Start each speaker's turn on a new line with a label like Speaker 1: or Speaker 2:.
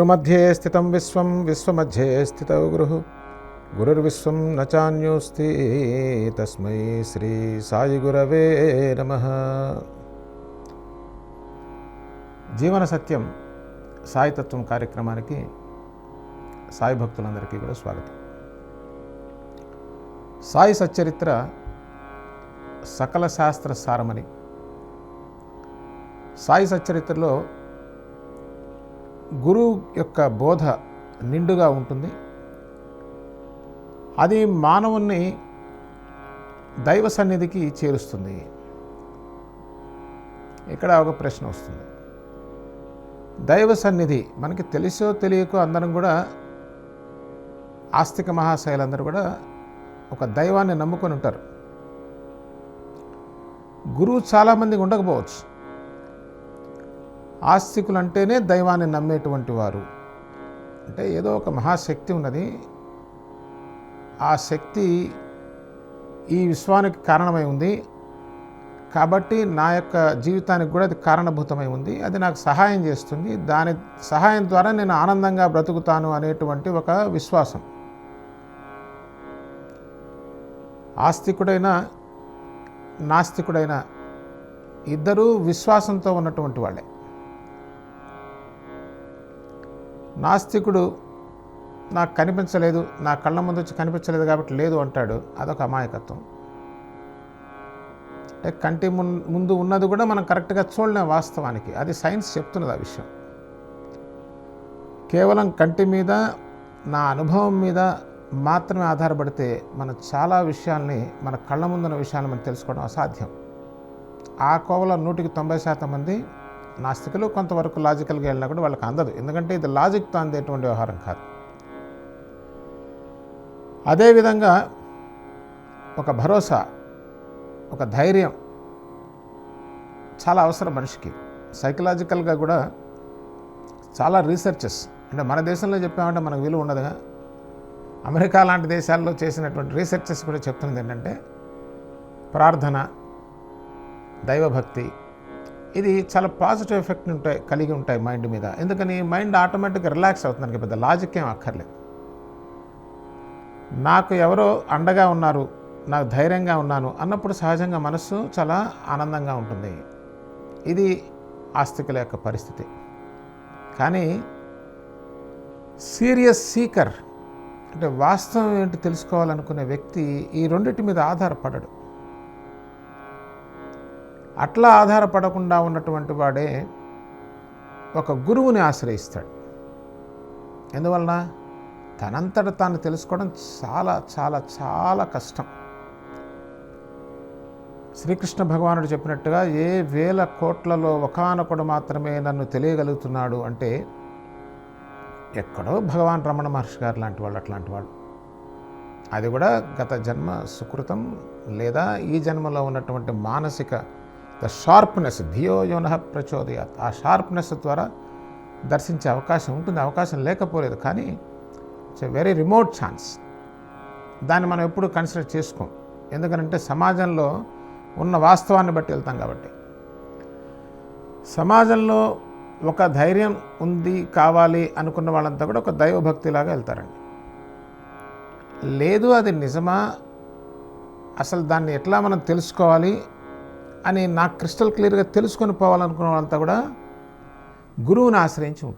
Speaker 1: గురుమధ్యే స్థితం విశ్వం విశ్వమధ్యే స్థితౌ గురుర్విశ్వం న చాన్యోస్తి తస్మై శ్రీ సాయి గురవే నమః. జీవన సత్యం సాయితత్వం కార్యక్రమానికి సాయి భక్తులందరికీ కూడా స్వాగతం. సాయి సచ్చరిత్ర సకల శాస్త్ర సారమని, సాయి సచ్చరిత్రలో గురువు యొక్క బోధ నిండుగా ఉంటుంది. అది మానవుణ్ణి దైవ సన్నిధికి చేరుస్తుంది. ఇక్కడ ఒక ప్రశ్న వస్తుంది. దైవ సన్నిధి మనకి తెలిసో తెలియకో అందరం కూడా, ఆస్తిక మహాశయులందరూ కూడా ఒక దైవాన్ని నమ్ముకొని ఉంటారు. గురువు చాలామంది ఉండకపోవచ్చు. ఆస్తికులు అంటేనే దైవాన్ని నమ్మేటువంటి వారు. అంటే ఏదో ఒక మహాశక్తి ఉన్నది, ఆ శక్తి ఈ విశ్వానికి కారణమై ఉంది కాబట్టి నా యొక్క జీవితానికి కూడా అది కారణభూతమై ఉంది, అది నాకు సహాయం చేస్తుంది, దాని సహాయం ద్వారా నేను ఆనందంగా బ్రతుకుతాను అనేటువంటి ఒక విశ్వాసం. ఆస్తికుడైన నాస్తికుడైన ఇద్దరూ విశ్వాసంతో ఉన్నటువంటి వాళ్ళే. నాస్తికుడు నాకు కనిపించలేదు, నా కళ్ళ ముందు వచ్చి కనిపించలేదు కాబట్టి లేదు అంటాడు. అదొక అమాయకత్వం. అంటే కంటి ముందు ఉన్నది కూడా మనం కరెక్ట్గా చూడలేం వాస్తవానికి. అది సైన్స్ చెప్తున్నది ఆ విషయం. కేవలం కంటి మీద, నా అనుభవం మీద మాత్రమే ఆధారపడితే మనం చాలా విషయాల్ని, మన కళ్ళ ముందున్న విషయాలను మనం తెలుసుకోవడం అసాధ్యం. ఆ కోవలో 100% మంది నాస్తికులు. కొంతవరకు లాజికల్గా వెళ్ళినా కూడా వాళ్ళకి అందదు, ఎందుకంటే ఇది లాజిక్తో అందేటువంటి వ్యవహారం కాదు. అదేవిధంగా ఒక భరోసా, ఒక ధైర్యం చాలా అవసరం మనిషికి. సైకలాజికల్గా కూడా చాలా రీసెర్చెస్, అంటే మన దేశంలో చెప్పామంటే మనకు విలువ ఉండదుగా, అమెరికా లాంటి దేశాల్లో చేసినటువంటి రీసెర్చెస్ కూడా చెప్తున్నది ఏంటంటే ప్రార్థన, దైవభక్తి, ఇది చాలా పాజిటివ్ ఎఫెక్ట్ కలిగి ఉంటాయి మైండ్ మీద. ఎందుకని మైండ్ ఆటోమేటిక్గా రిలాక్స్ అవుతుంది, పెద్ద లాజిక్ ఏం అక్కర్లేదు. నాకు ఎవరో అండగా ఉన్నారు, నాకు ధైర్యంగా ఉన్నాను అన్నప్పుడు సహజంగా మనస్సు చాలా ఆనందంగా ఉంటుంది. ఇది ఆస్తికుల యొక్క పరిస్థితి. కానీ సీరియస్ సీకర్, అంటే వాస్తవం ఏంటి తెలుసుకోవాలనుకునే వ్యక్తి ఈ రెండింటి మీద ఆధారపడడు. అట్లా ఆధారపడకుండా ఉన్నటువంటి వాడే ఒక గురువుని ఆశ్రయిస్తాడు. ఎందువలన తనంతట తాను తెలుసుకోవడం చాలా చాలా చాలా కష్టం. శ్రీకృష్ణ భగవానుడు చెప్పినట్టుగా ఏ వేల కోట్లలో ఒకానొకడు మాత్రమే నన్ను తెలియగలుగుతున్నాడు అంటే ఎక్కడో భగవాన్ రమణ మహర్షి గారు లాంటి వాళ్ళు, అట్లాంటి వాళ్ళు. అది కూడా గత జన్మ సుకృతం లేదా ఈ జన్మలో ఉన్నటువంటి మానసిక షార్ప్నెస్, ధియో యోనః ప్రచోదయాత్, ఆ షార్ప్నెస్ ద్వారా దర్శించే అవకాశం ఉంటుంది. అవకాశం లేకపోలేదు, కానీ it's a very remote chance. దాన్ని మనం ఎప్పుడు కన్సిడర్ చేసుకోం, ఎందుకంటే సమాజంలో ఉన్న వాస్తవాన్ని బట్టి వెళ్తాం కాబట్టి. సమాజంలో ఒక ధైర్యం ఉంది, కావాలి అనుకున్న వాళ్ళంతా కూడా ఒక దైవభక్తిలాగా వెళ్తారండి. లేదు అది నిజమా, అసలు దాన్ని ఎట్లా మనం తెలుసుకోవాలి అని నాకు క్రిస్టల్ క్లియర్గా తెలుసుకొని పోవాలనుకున్న వాళ్ళంతా కూడా గురువుని ఆశ్రయించి ఉంటారు.